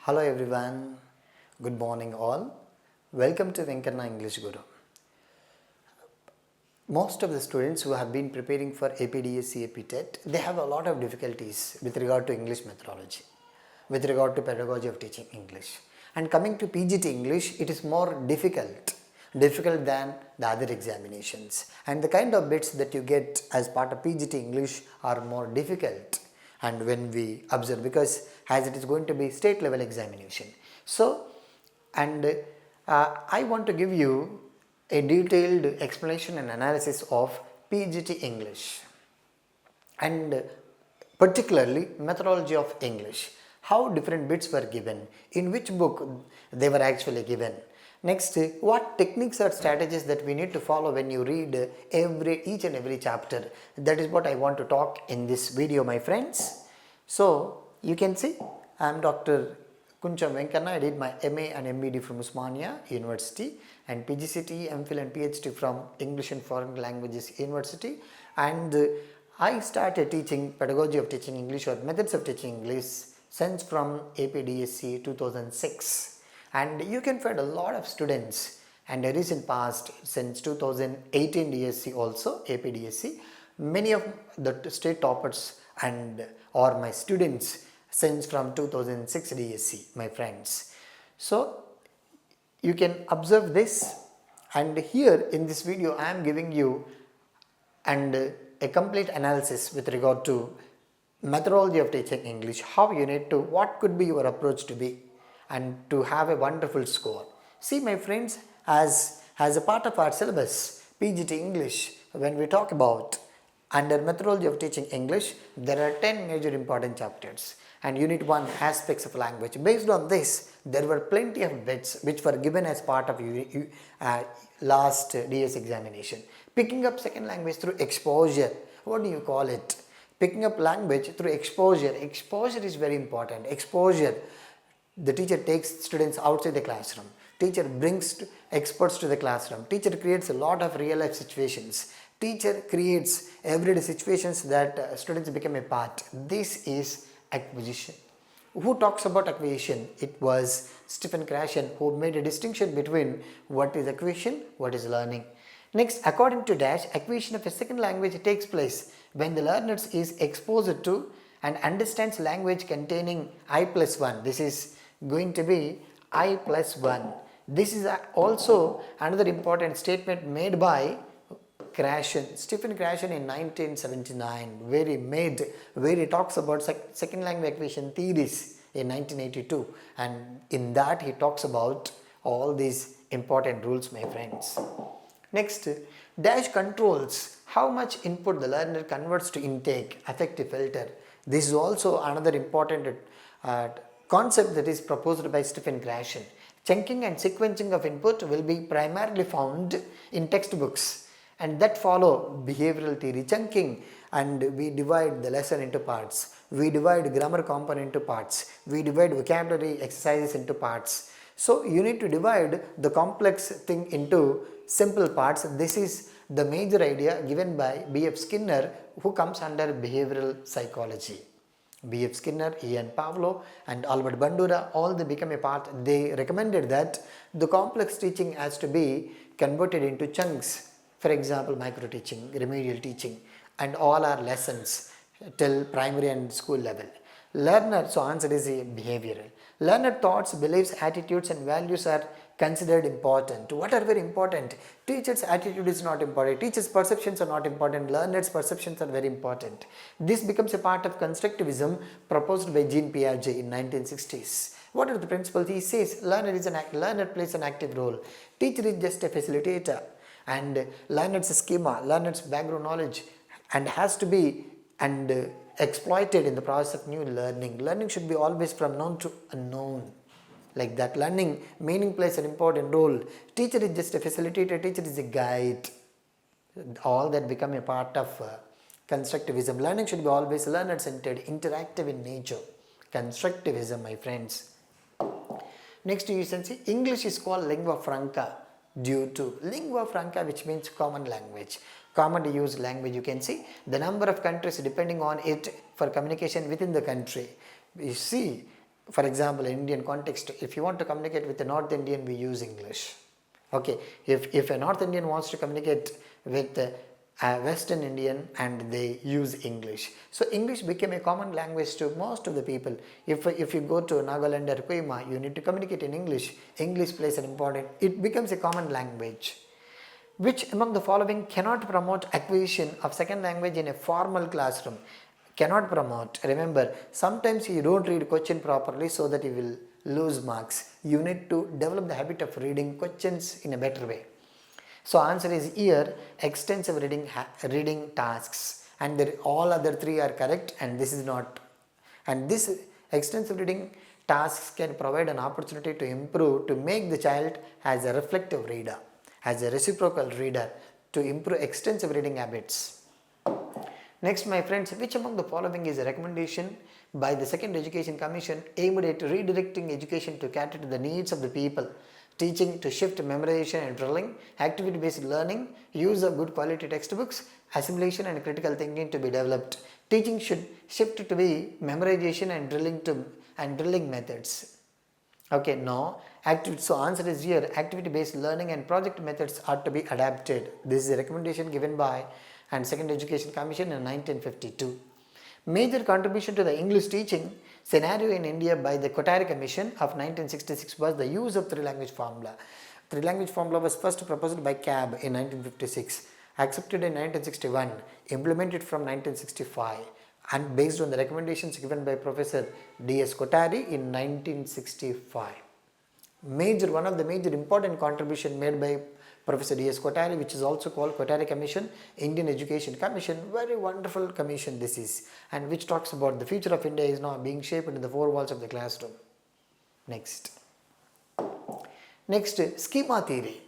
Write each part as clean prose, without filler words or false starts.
Hello everyone, good morning all. Welcome to Venkanna English Guru. Most of the students who have been preparing for APDSC, APTET, they have a lot of difficulties with regard to English methodology, with regard to pedagogy of teaching English. And coming to PGT English, it is more difficult than the other examinations. And the kind of bits that you get as part of PGT English are more difficult. And when we observe, because as it is going to be state level examination. So, I want to give you a detailed explanation and analysis of PGT English and particularly methodology of English, how different bits were given, in which book they were actually given. Next, what techniques or strategies that we need to follow when you read each and every chapter. That is what I want to talk in this video, my friends. So, you can see I am Dr. Venkanna. I did my MA and MBD from Usmania University and PGCT, MPhil and PhD from English and Foreign Languages University, and I started teaching pedagogy of teaching English or methods of teaching English since from APDSC 2006, and you can find a lot of students and a recent past since 2018 DSC also APDSC, many of the state toppers and or my students since from 2006 DSC, my friends. So you can observe this, and here in this video I am giving you a complete analysis with regard to methodology of teaching English, how you need to, what could be your approach to be and to have a wonderful score. See my friends, as a part of our syllabus PGT English, when we talk about under methodology of teaching English, there are 10 major important chapters and unit 1 aspects of language. Based on this, there were plenty of bits which were given as part of last DS examination. Picking up second language through exposure, what do you call it? Picking up language through exposure. Exposure is very important. Exposure, the teacher takes students outside the classroom. Teacher brings experts to the classroom. Teacher creates a lot of real life situations. Teacher creates everyday situations that students become a part. This is acquisition. Who talks about acquisition? It was Stephen Krashen who made a distinction between what is acquisition, what is learning. Next, according to Dash, acquisition of a second language takes place when the learner is exposed to and understands language containing I+1. This is going to be I+1. This is also another important statement made by Krashen, Stephen Krashen in 1979, where he talks about second language acquisition theories in 1982, and in that he talks about all these important rules, my friends. Next, Dash controls how much input the learner converts to intake, affective filter. This is also another important concept that is proposed by Stephen Krashen. Chunking and sequencing of input will be primarily found in textbooks, and that follow behavioral theory. Chunking, and we divide the lesson into parts. We divide grammar component into parts. We divide vocabulary exercises into parts. So you need to divide the complex thing into simple parts. This is the major idea given by B.F. Skinner, who comes under behavioral psychology. B.F. Skinner, Ian Pavlov and Albert Bandura, all they become a part. They recommended that the complex teaching has to be converted into chunks. For example, micro teaching, remedial teaching, and all our lessons till primary and school level. Learner, so answer is behavioral. Learner thoughts, beliefs, attitudes and values are considered important. What are very important? Teacher's attitude is not important. Teacher's perceptions are not important. Learner's perceptions are very important. This becomes a part of constructivism proposed by Jean Piaget in 1960s. What are the principles? He says learner plays an active role. Teacher is just a facilitator. And learner's schema, learner's background knowledge, and has to be exploited in the process of new learning. Learning should be always from known to unknown. Like that, learning meaning plays an important role. Teacher is just a facilitator, teacher is a guide. All that become a part of constructivism. Learning should be always learner-centered, interactive in nature. Constructivism, my friends. Next, you can see English is called lingua franca due to lingua franca, which means common language. Commonly used language, you can see the number of countries depending on it for communication within the country. You see, for example, in Indian context, if you want to communicate with a North Indian, we use English. Okay, if a North Indian wants to communicate with a Western Indian, and they use English. So English became a common language to most of the people. If you go to Nagaland or Koima, you need to communicate in English. English plays an important, it becomes a common language. Which among the following cannot promote acquisition of second language in a formal classroom? Cannot promote. Remember, sometimes you don't read question properly, so that you will lose marks. You need to develop the habit of reading questions in a better way. So answer is here, extensive reading tasks, and all other three are correct, and this is not. And this extensive reading tasks can provide an opportunity to improve, to make the child as a reflective reader, as a reciprocal reader, to improve extensive reading habits. Next, my friends, which among the following is a recommendation by the Second Education Commission aimed at redirecting education to cater to the needs of the people? Teaching to shift memorization and drilling, activity-based learning, use of good quality textbooks, assimilation and critical thinking to be developed. Teaching should shift to be memorization and drilling methods. Okay, no. So answer is here, activity-based learning and project methods are to be adapted. This is a recommendation given by and Second Education Commission in 1952. Major contribution to the English teaching scenario in India by the Kothari Commission of 1966 was the use of three-language formula. Three-language formula was first proposed by CAB in 1956, accepted in 1961, implemented from 1965, and based on the recommendations given by Professor D.S. Kothari in 1965. One of the major important contribution made by Professor D.S. Kothari, which is also called Kothari Commission, Indian Education Commission, very wonderful commission this is, and which talks about the future of India is now being shaped in the four walls of the classroom. Next, schema theory,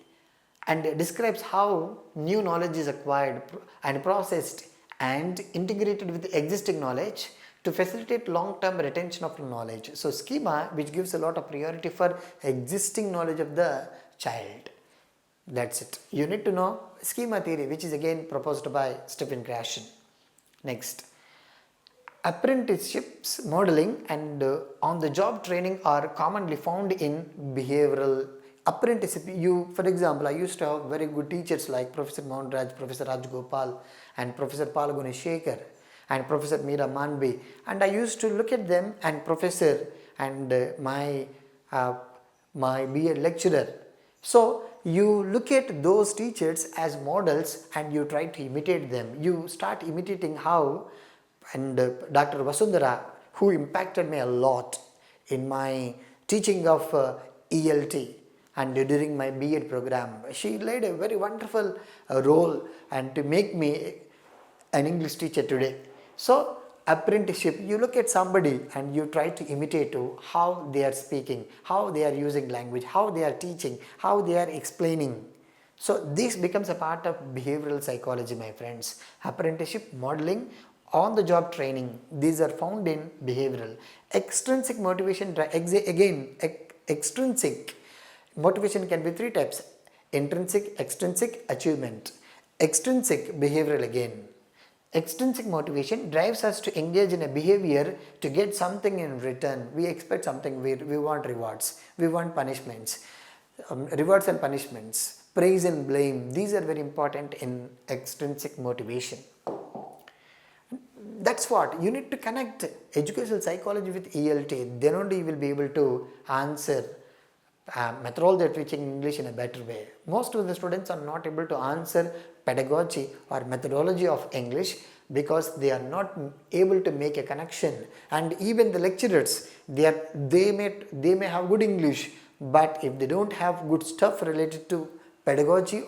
and describes how new knowledge is acquired and processed and integrated with existing knowledge to facilitate long-term retention of knowledge. So schema, which gives a lot of priority for existing knowledge of the child. That's it. You need to know schema theory, which is again proposed by Stephen Krashen. Next, apprenticeships, modeling and on-the-job training are commonly found in behavioral apprenticeship. For example, I used to have very good teachers like Professor Mountraj, Professor Rajgopal, and Professor Palguni Shekhar, and Professor Meera Manvi, and I used to look at them and professor and my BA lecturer. So you look at those teachers as models and you try to imitate them. You start imitating how, and Dr. Vasundhara, who impacted me a lot in my teaching of ELT and during my B.Ed program, she played a very wonderful role and to make me an English teacher today. So apprenticeship, you look at somebody and you try to imitate how they are speaking, how they are using language, how they are teaching, how they are explaining. So this becomes a part of behavioral psychology, my friends. Apprenticeship, modeling, on-the-job training, these are found in behavioral. Extrinsic motivation, extrinsic motivation can be three types: intrinsic, extrinsic, achievement. Extrinsic, behavioral again. Extrinsic motivation drives us to engage in a behavior to get something in return. We expect something, we want rewards, we want punishments, rewards and punishments, praise and blame. These are very important in extrinsic motivation. That's what, you need to connect educational psychology with ELT, then only you will be able to answer methodology of teaching English in a better way. Most of the students are not able to answer pedagogy or methodology of English because they are not able to make a connection, and even the lecturers, they may have good English, but if they don't have good stuff related to pedagogy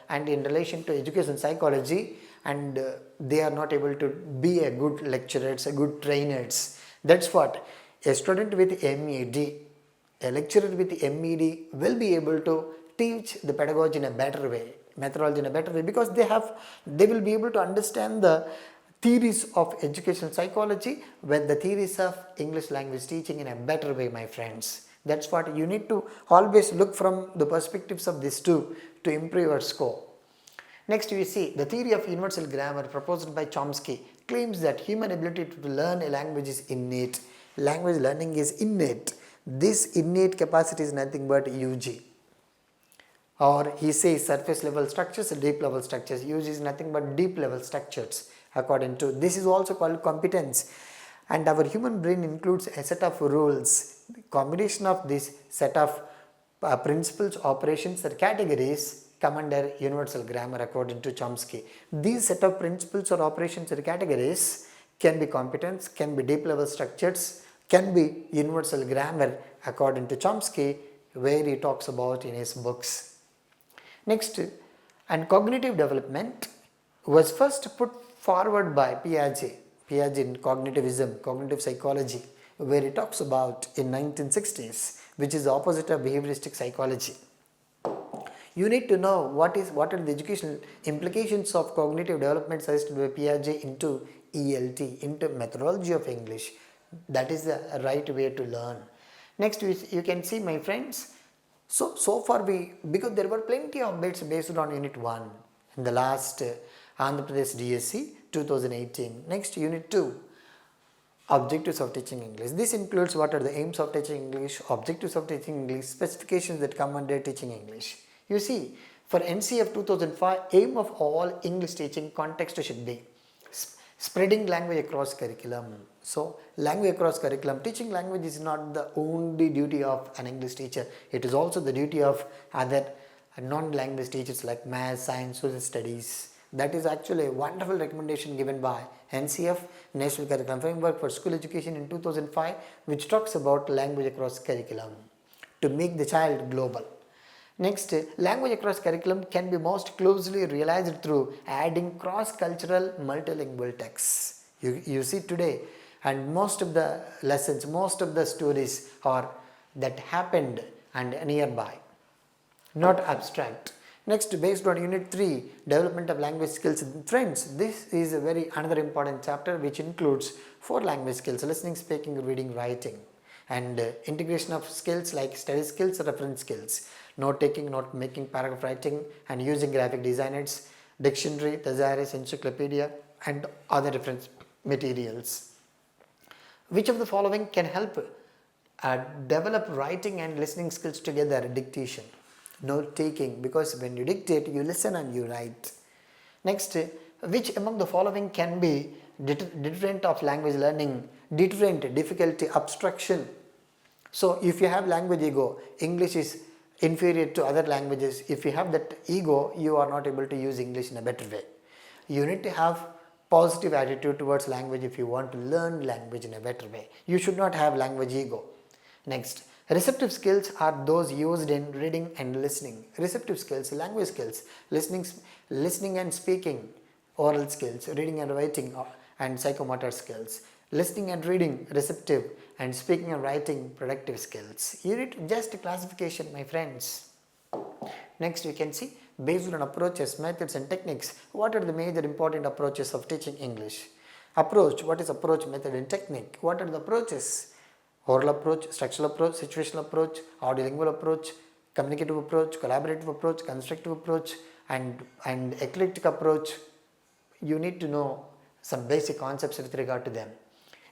and in relation to education psychology, and they are not able to be a good lecturers, a good trainers. That's what a student with MED, a lecturer with MED will be able to teach the pedagogy in a better way, methodology in a better way, because they will be able to understand the theories of educational psychology with the theories of English language teaching in a better way, my friends. That's what you need to always look from the perspectives of these two to improve your score. Next, we see the theory of universal grammar proposed by Chomsky claims that human ability to learn a language is innate. language learning is innate. This innate capacity is nothing but UG. Or he says surface level structures, deep level structures. UG is nothing but deep level structures. According to this is also called competence. And our human brain includes a set of rules. The combination of this set of principles, operations or categories come under universal grammar according to Chomsky. These set of principles or operations or categories can be competence, can be deep level structures, can be universal grammar according to Chomsky, where he talks about in his books. Next, and cognitive development was first put forward by Piaget in cognitivism, cognitive psychology, where he talks about in 1960s, which is the opposite of behavioristic psychology. You need to know what are the educational implications of cognitive development suggested by Piaget into ELT, into methodology of English. That is the right way to learn. Next, you can see, my friends, so far because there were plenty of bits based on Unit 1 in the last Andhra Pradesh DSC 2018. Next, Unit 2, objectives of teaching English. This includes what are the aims of teaching English, objectives of teaching English, specifications that come under teaching English. You see, for NCF 2005, aim of all English teaching context should be spreading language across curriculum. So, language across curriculum, teaching language is not the only duty of an English teacher. It is also the duty of other non-language teachers like math, science, social studies. That is actually a wonderful recommendation given by NCF, National Curriculum Framework for School Education in 2005, which talks about language across curriculum to make the child global. Next, language across curriculum can be most closely realized through adding cross-cultural multilingual texts. You see today, and most of the lessons, most of the stories are that happened and nearby, not abstract. Next, based on Unit 3, development of language skills. Friends, this is a another important chapter which includes 4 language skills: listening, speaking, reading, writing, and integration of skills like study skills, reference skills, note taking, note making, paragraph writing, and using graphic designers, dictionary, thesaurus, encyclopedia, and other reference materials. Which of the following can help develop writing and listening skills together? Dictation, note taking, because when you dictate, you listen and you write. Next, which among the following can be deterrent of language learning? Deterrent, difficulty, obstruction. So, if you have language ego, English is inferior to other languages. If you have that ego, you are not able to use English in a better way. You need to have positive attitude towards language if you want to learn language in a better way. You should not have language ego. Next, receptive skills are those used in reading and listening. Receptive skills, language skills, listening and speaking, oral skills, reading and writing, and psychomotor skills. Listening and reading, receptive, and speaking and writing, productive skills. You need just a classification, my friends. Next, we can see, based on approaches, methods and techniques, what are the major important approaches of teaching English? Approach, what is approach, method and technique? What are the approaches? Oral approach, structural approach, situational approach, audiolingual approach, communicative approach, collaborative approach, constructive approach, and eclectic approach. You need to know some basic concepts with regard to them.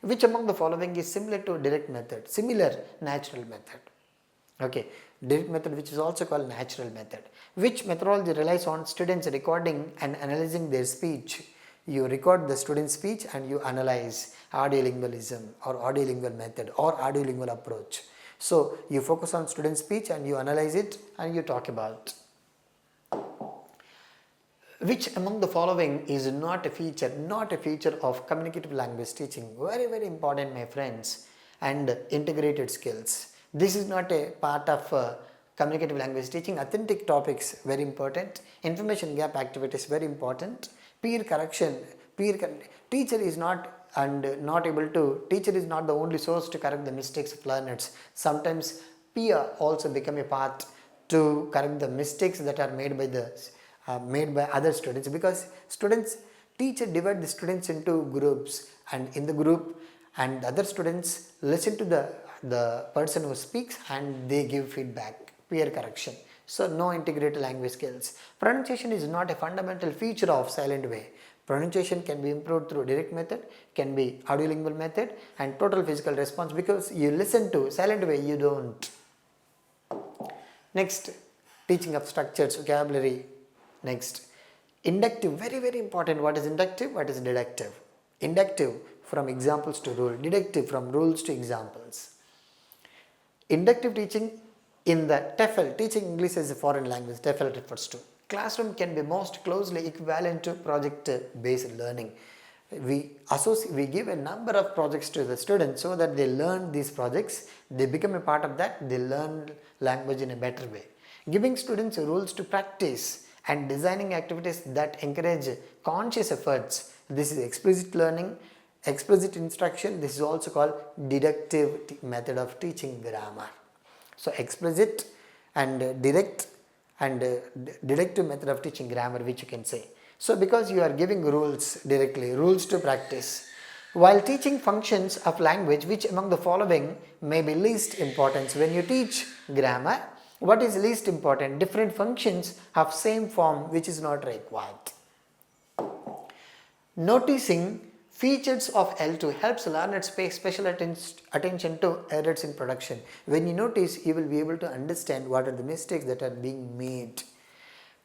Which among the following is similar to direct method? Similar, natural method. Okay, direct method, which is also called natural method. Which methodology relies on students recording and analyzing their speech? You record the student's speech and you analyze. Audiolingualism or audiolingual method or audiolingual approach. So, you focus on student's speech and you analyze it and you talk about. Which among the following is not a feature of communicative language teaching? Very important, my friends. And integrated skills. This is not a part of communicative language teaching. Authentic topics, very important. Information gap activities, very important. Peer correction. Teacher is not the only source to correct the mistakes of learners. Sometimes peer also become a part to correct the mistakes that are made by other students, because teacher divide the students into groups, and in the group and other students listen to the person who speaks and they give feedback, peer correction. So, no integrated language skills. Pronunciation is not a fundamental feature of silent way. Pronunciation can be improved through direct method, can be audiolingual method, and total physical response, because you listen to silent way, you don't. Next, teaching of structures, vocabulary. Next, inductive, very very important. What is inductive? What is deductive? Inductive, from examples to rule. Deductive, from rules to examples. Inductive teaching in the TEFL, teaching English as a foreign language, TEFL refers to. Classroom can be most closely equivalent to project-based learning. We give a number of projects to the students so that they learn these projects, they become a part of that, they learn language in a better way. Giving students rules to practice and designing activities that encourage conscious efforts. This is explicit learning, explicit instruction. This is also called deductive method of teaching grammar. So explicit and direct and deductive method of teaching grammar, which you can say. So because you are giving rules directly, rules to practice. While teaching functions of language, which among the following may be least important? When you teach grammar, what is least important? Different functions have same form, which is not required. Noticing features of L2 helps learners pay special attention to errors in production. When you notice, you will be able to understand what are the mistakes that are being made.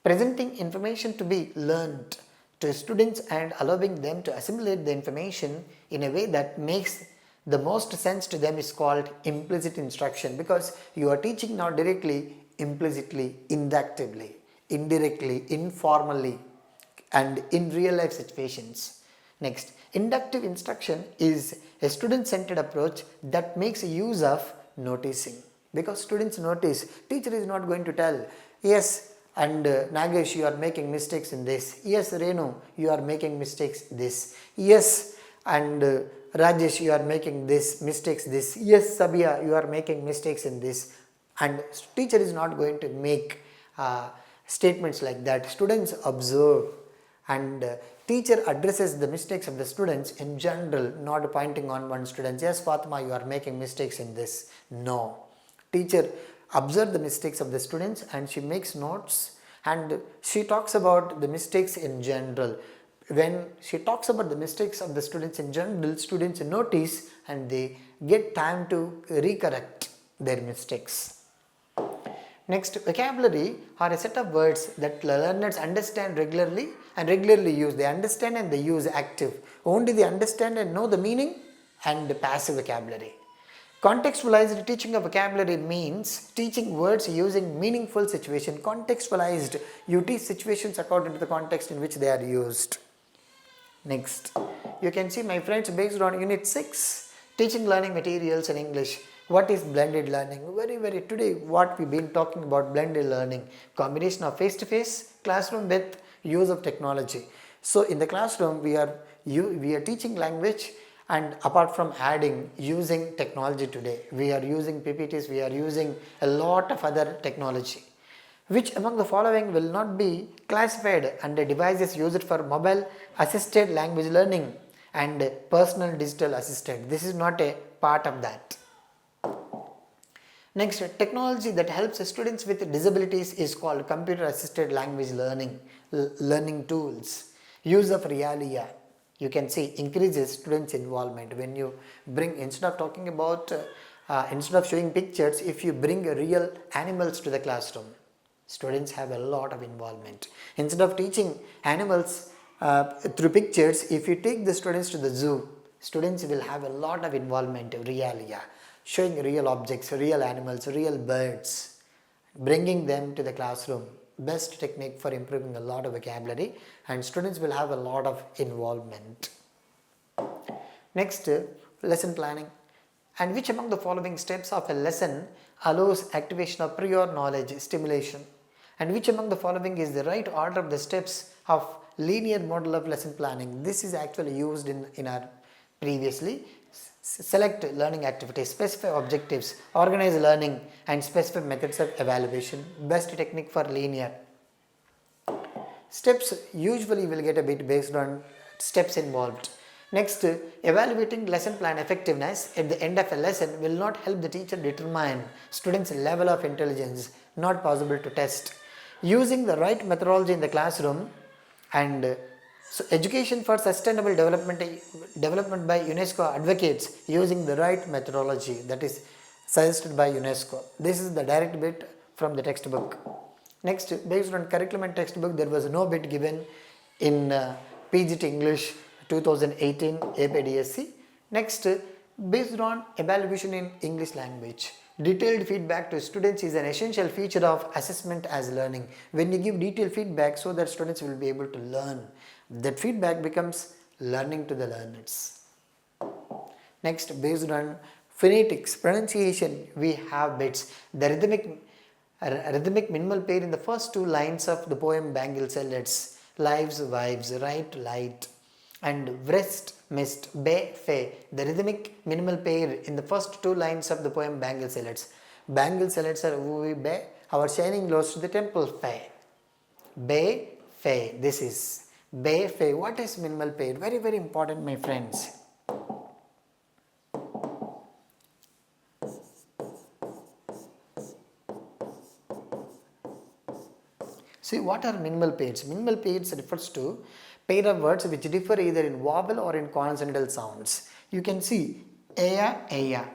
Presenting information to be learned to students and allowing them to assimilate the information in a way that makes the most sense to them is called implicit instruction, because you are teaching not directly, implicitly, inductively, indirectly, informally, and in real life situations. Next, inductive instruction is a student-centered approach that makes use of noticing, because students notice. Teacher is not going to tell, yes, and Nagesh, you are making mistakes in this. Yes, Renu, you are making mistakes this. Yes, and Rajesh, you are making this mistakes this. Yes, Sabia, you are making mistakes in this. And teacher is not going to make statements like that. Students observe, and teacher addresses the mistakes of the students in general, not pointing on one student. Yes, Fatima, you are making mistakes in this. No. Teacher observe the mistakes of the students and she makes notes, and she talks about the mistakes in general. When she talks about the mistakes of the students in general, students notice and they get time to recorrect their mistakes. Next, vocabulary are a set of words that learners understand regularly and regularly use. They understand and they use active. Only they understand and know the meaning and passive vocabulary. Contextualized teaching of vocabulary means teaching words using meaningful situation. Contextualized, you teach situations according to the context in which they are used. Next, you can see, my friends, based on Unit 6, teaching learning materials in English. What is blended learning? Very today what we've been talking about, blended learning. Combination of face-to-face classroom with use of technology. So in the classroom we are teaching language, and apart from adding using technology today, we are using PPTs, we are using a lot of other technology. Which among the following will not be classified under devices used for mobile assisted language learning and personal digital assistant? This is not a part of that. Next, technology that helps students with disabilities is called computer assisted language learning tools. Use of Realia, you can see, increases students' involvement. When you bring, instead of talking about, instead of showing pictures, if you bring real animals to the classroom, students have a lot of involvement. Instead of teaching animals through pictures, if you take the students to the zoo, students will have a lot of involvement. Realia, showing real objects, real animals, real birds, bringing them to the classroom. Best technique for improving a lot of vocabulary, and students will have a lot of involvement. Next, lesson planning. And which among the following steps of a lesson allows activation of prior knowledge stimulation? And which among the following is the right order of the steps of linear model of lesson planning? This is actually used in our previously. Select learning activities, specify objectives, organize learning, and specify methods of evaluation. Best technique for linear. Steps usually will get a bit based on steps involved. Next, evaluating lesson plan effectiveness at the end of a lesson will not help the teacher determine students' level of intelligence, not possible to test. Using the right methodology in the classroom and So education for sustainable development by UNESCO advocates using the right methodology, that is suggested by UNESCO. This is the direct bit from the textbook. Next, based on curriculum and textbook, there was no bit given in PGT English 2018 APDSC. Next, based on evaluation in English language. Detailed feedback to students is an essential feature of assessment as learning. When you give detailed feedback so that students will be able to learn, that feedback becomes learning to the learners. Next, based on phonetics, pronunciation, we have bits. The rhythmic minimal pair in the first two lines of the poem Bangle Sellets, lives, wives, right, light, and wrist, mist, bay, fay. The rhythmic minimal pair in the first two lines of the poem Bangle Sellets. Bangle Sellets are wooey bay, our shining glows to the temple fay. Bay, fay. This is bay, fay. What is minimal pair? Very, very important, my friends. See, what are minimal pairs? Minimal pairs refers to pair of words which differ either in vowel or in consonantal sounds. You can see aya, aya,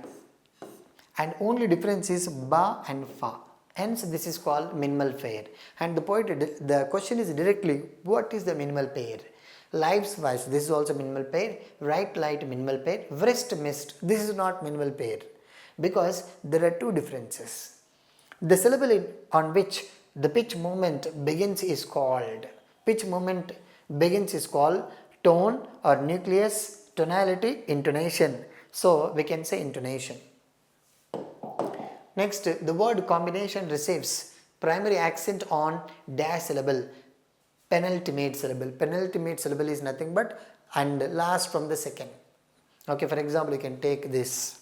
and only difference is ba and fa. Hence, this is called minimal pair. And the question is directly, what is the minimal pair? Lives, wives, this is also minimal pair. Right, light, minimal pair. Wrist, mist, this is not minimal pair because there are two differences. The syllable on which the pitch movement begins is called tone or nucleus, tonality, intonation. So we can say intonation. Next, the word combination receives primary accent on dash syllable, penultimate syllable. Penultimate syllable is nothing but and last from the second. Okay, for example, you can take this.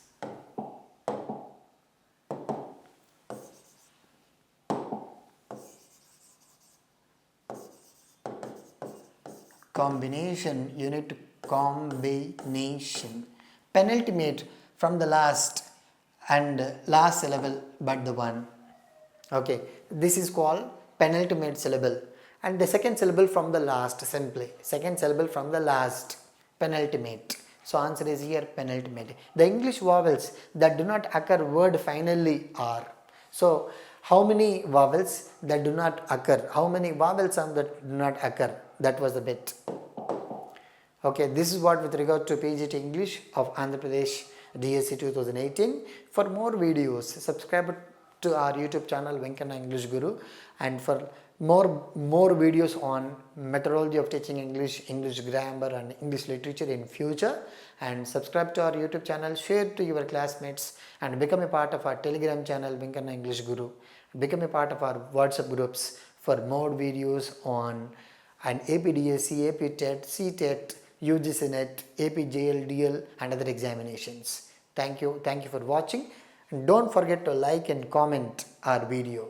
Combination, unit combination. Penultimate from the last and last syllable but the one. Okay, this is called penultimate syllable. And the second syllable from the last, simply. Second syllable from the last, penultimate. So answer is here penultimate. The English vowels that do not occur word finally are. So how many vowels that do not occur? How many vowel sounds that do not occur? That was the bit. Okay, this is what with regard to PGT English of Andhra Pradesh DSC 2018. For more videos, subscribe to our YouTube channel Venkanna English Guru, and for more videos on methodology of teaching English, English grammar and English literature in future, and subscribe to our YouTube channel, share to your classmates, and become a part of our Telegram channel Venkanna English Guru. Become a part of our WhatsApp groups for more videos on and APDSC, AP TET, CTET, UGC NET, AP JLDL and other examinations. Thank you for watching, and don't forget to like and comment our video.